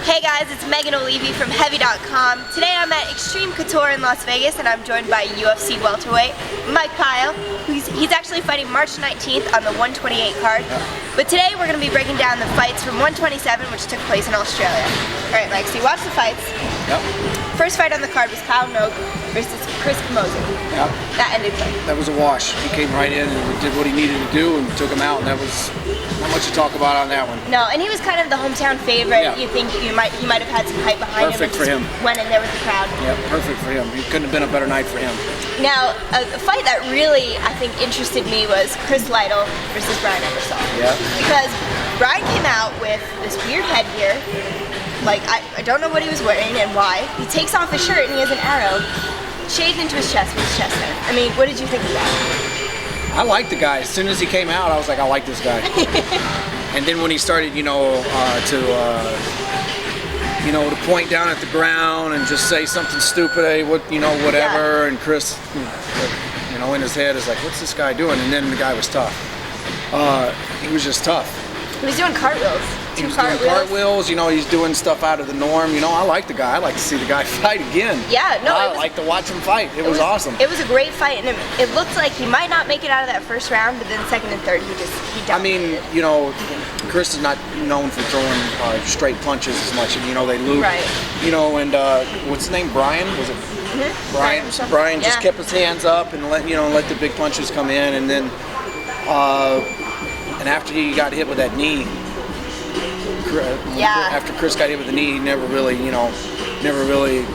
Hey guys, it's Megan Olivi from Heavy.com. Today I'm at Xtreme Couture in Las Vegas and I'm joined by UFC welterweight Mike Pyle. He's actually fighting March 19th on the 128 card. But today we're going to be breaking down the fights from 127, which took place in Australia. Alright Mike, so you watched the fights. Yep. First fight on the card was Kyle Nogue versus Chris Camosi. Yep. That ended quick. That was a wash. He came right in and did what he needed to do and took him out, and that was not much to talk about on that one. No, and he was kind of the hometown favorite. Yeah. You think he might have had some hype behind Perfect him. for him. Went in there with the crowd. Yeah, perfect for him. It couldn't have been a better night for him. Now, a fight that really, I think, interested me was Chris Lytle versus Brian Ebersol. Yeah. Because Brian came out with this weird headgear. Like, I don't know what he was wearing and why. He takes off his shirt and he has an arrow shaved into his chest with his chest hair. I mean, what did you think of that? I liked the guy. As soon as he came out, I was like, I like this guy. And then when he started, to point down at the ground and just say something stupid, hey, whatever. Yeah. And Chris, in his head is like, what's this guy doing? And then the guy was tough. He was just tough. He was doing cartwheels. He was doing cartwheels, he's doing stuff out of the norm. I like the guy. I like to see the guy fight again. Yeah, no, I like to watch him fight. It was awesome. It was a great fight, and it looked like he might not make it out of that first round, but then second and third, he dominated. Chris is not known for throwing straight punches as much, and they loop. Right. And what's his name? Brian? Was it? Mm-hmm. Brian just kept his hands up and let the big punches come in, and then and after he got hit with that knee. After Chris got hit with the knee, he never really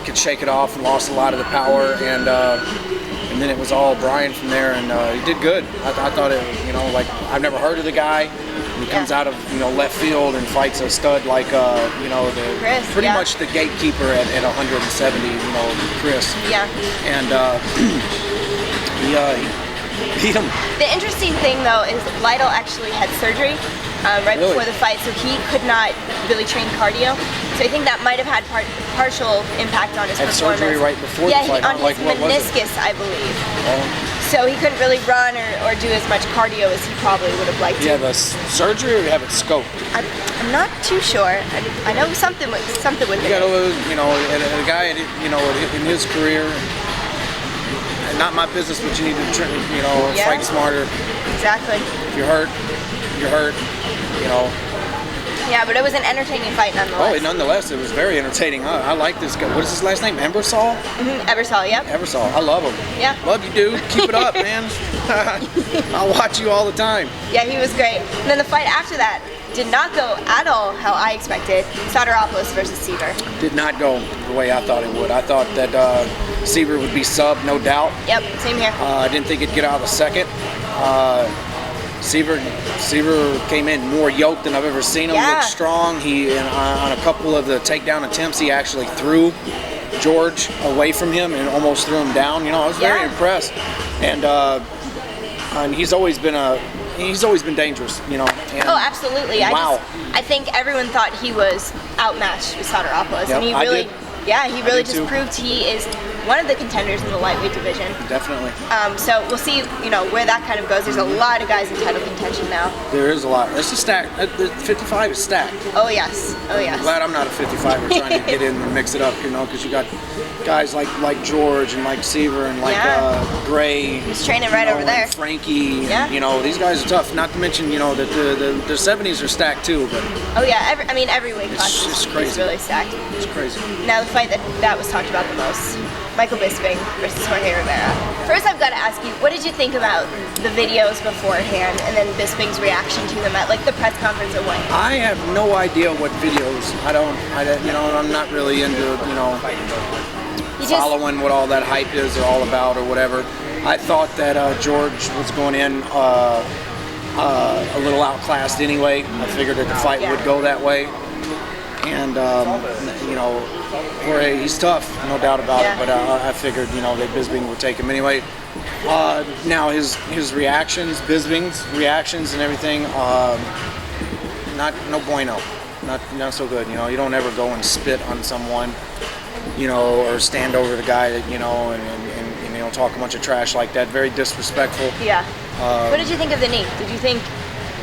could shake it off and lost a lot of the power, and then it was all Brian from there, and he did good. I thought it, I've never heard of the guy. He comes out of left field and fights a stud like Chris, pretty much the gatekeeper at 170, Chris. Yeah. And he beat him. The interesting thing though is Lytle actually had surgery before the fight, so he could not really train cardio. So I think that might have had partial impact on his performance. Surgery right before the fight. On his meniscus, I believe. So he couldn't really run or do as much cardio as he probably would have liked to. Yeah, the surgery, or you have it scoped? I'm not too sure. I know something with it. You got a guy, in his career. Not my business, but you need to fight smarter. Exactly. If you're hurt, you're hurt. Yeah, but it was an entertaining fight nonetheless. Oh, nonetheless, it was very entertaining. I like this guy. What is his last name? Ebersol? Mm-hmm. Ebersol, yep. Ebersol. I love him. Yeah. Love you, dude. Keep it up, man. I'll watch you all the time. Yeah, he was great. And then the fight after that did not go at all how I expected. Soteropoulos versus Seaver. Did not go the way I thought it would. I thought that Seaver would be sub, no doubt. Yep, same here. I didn't think he'd get out of the second. Seaver came in more yoked than I've ever seen him. Looked strong. He on a couple of the takedown attempts, he actually threw George away from him and almost threw him down. I was very impressed. And he's always been dangerous. And, oh, absolutely. Wow. I think everyone thought he was outmatched with Soteropoulos, and he really. Yeah, he really just proved he is one of the contenders in the lightweight division. Definitely. So we'll see, where that kind of goes. There's a lot of guys in title contention now. There is a lot. It's a stack. The 55 is stacked. Oh yes. Oh yes. I'm glad I'm not a 55er trying to get in and mix it up, because you got guys like George and like Seaver and like Gray. He's training right over there. Frankie. Yeah. These guys are tough. Not to mention, that the 70s are stacked too. But oh yeah. Every weight class is really stacked. It's crazy. Now the fight that was talked about the most, Michael Bisping versus Jorge Rivera. First, I've got to ask you, what did you think about the videos beforehand, and then Bisping's reaction to them at the press conference at White? I have no idea what videos. I'm not really into following what all that hype is or all about or whatever. I thought that George was going in a little outclassed anyway. I figured that the fight would go that way. And, Jorge, he's tough, no doubt about it, but I figured, that Bisping would take him anyway. Now, his reactions, Bisping's reactions and everything, no bueno. Not so good, You don't ever go and spit on someone, or stand over the guy that, talk a bunch of trash like that. Very disrespectful. Yeah. What did you think of the knee? Did you think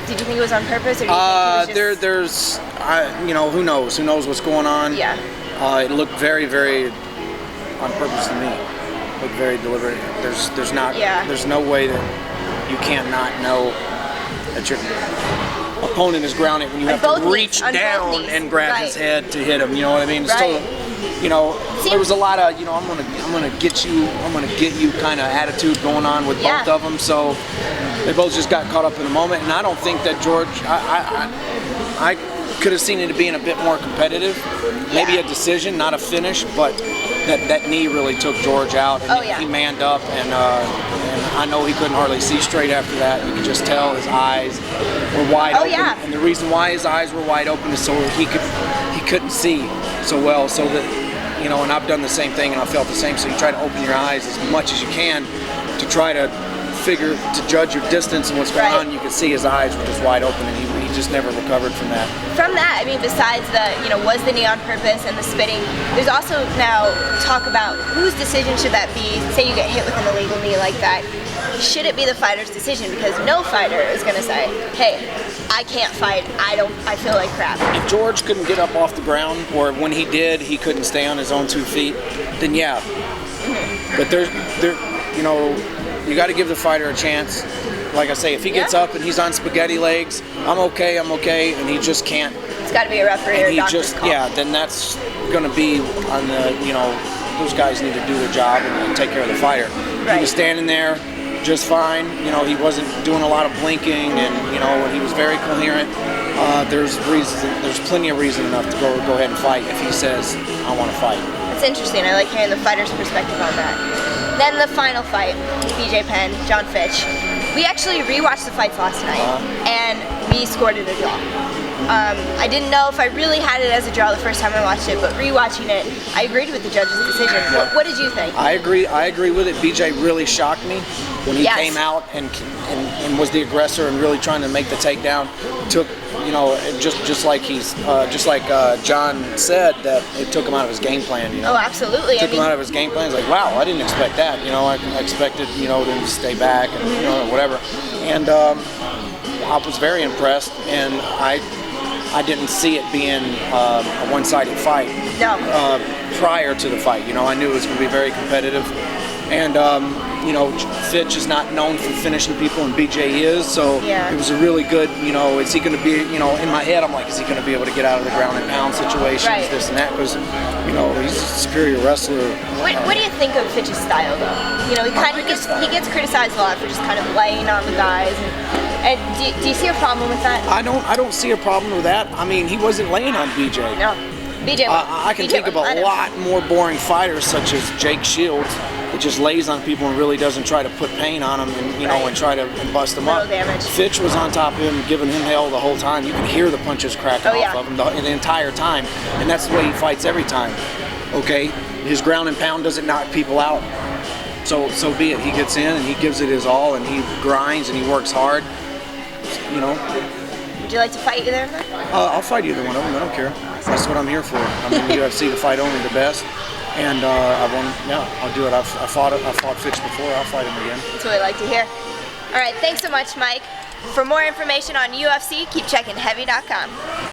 Did you think it was on purpose, or do you think it was just... you know, who knows? Who knows what's going on? Yeah. It looked very, very on purpose to me. It looked very deliberate. There's no way that you can't not know that your opponent is grounded when you have to reach down and grab his head to hit him. You know what I mean? Right. So, you know, there was a lot of, you know, I'm gonna get you kind of attitude going on with both of them. So they both just got caught up in the moment, and I don't think that George. I could have seen it being a bit more competitive, maybe a decision, not a finish, but that knee really took George out, and he manned up, and I know he couldn't hardly see straight after that. You could just tell his eyes were wide open, and the reason why his eyes were wide open is so he couldn't see so well, so that, you know, and I've done the same thing, and I felt the same. So you try to open your eyes as much as you can to try to judge your distance and what's going on. You could see his eyes were just wide open, and he just never recovered from that. From that, I mean, besides the, you know, was the knee on purpose and the spitting, there's also now talk about whose decision should that be. Say you get hit with an illegal knee like that. Should it be the fighter's decision? Because no fighter is going to say, hey, I can't fight, I feel like crap. If George couldn't get up off the ground, or when he did, he couldn't stay on his own 2 feet, then yeah. But you know, you got to give the fighter a chance. Like I say, if he gets up and he's on spaghetti legs, I'm okay, and he just can't. It's got to be a referee or a doctor's call. Then that's going to be on the, you know, those guys need to do their job and take care of the fighter. He was standing there just fine. You know, he wasn't doing a lot of blinking, and, you know, he was very coherent. There's plenty of reason enough to go ahead and fight if he says, I want to fight. It's interesting. I like hearing the fighter's perspective on that. Then the final fight, BJ Penn, John Fitch. We actually rewatched the fights last night, and we scored it a draw. I didn't know if I really had it as a draw the first time I watched it, but rewatching it, I agreed with the judge's decision. What did you think? I agree with it. BJ really shocked me when he came out and was the aggressor and really trying to make the takedown. Took, you know, just like John said, that it took him out of his game plan. You know? Oh, absolutely. Took him out of his game plan. It's like, wow, I didn't expect that. You know, I expected, you know, them to stay back and, you know, whatever. And I was very impressed, and I didn't see it being a one-sided fight. No. Prior to the fight, you know, I knew it was going to be very competitive, and you know, Fitch is not known for finishing people, and BJ is, so it was a really good, you know, is he going to be, you know, in my head I'm like, is he going to be able to get out of the ground and pound situations, this and that, because, you know, he's a superior wrestler. What do you think of Fitch's style, though? You know, he gets criticized a lot for just kind of laying on the guys, and do you see a problem with that? I don't see a problem with that. I mean, he wasn't laying on BJ. No. BJ I can think of a lot more boring fighters, such as Jake Shields, that just lays on people and really doesn't try to put pain on them, and, you know, and try to bust them up. Damage. Fitch was on top of him, giving him hell the whole time. You can hear the punches cracking off of him the entire time, and that's the way he fights every time. Okay, his ground and pound doesn't knock people out. So be it. He gets in and he gives it his all, and he grinds and he works hard. You know. Would you like to fight either of them? I'll fight either one of them. I don't care. That's what I'm here for. I'm in the UFC to fight only the best, and I'll do it. I fought Fitch before. I'll fight him again. That's what I like to hear. All right, thanks so much, Mike. For more information on UFC, keep checking heavy.com.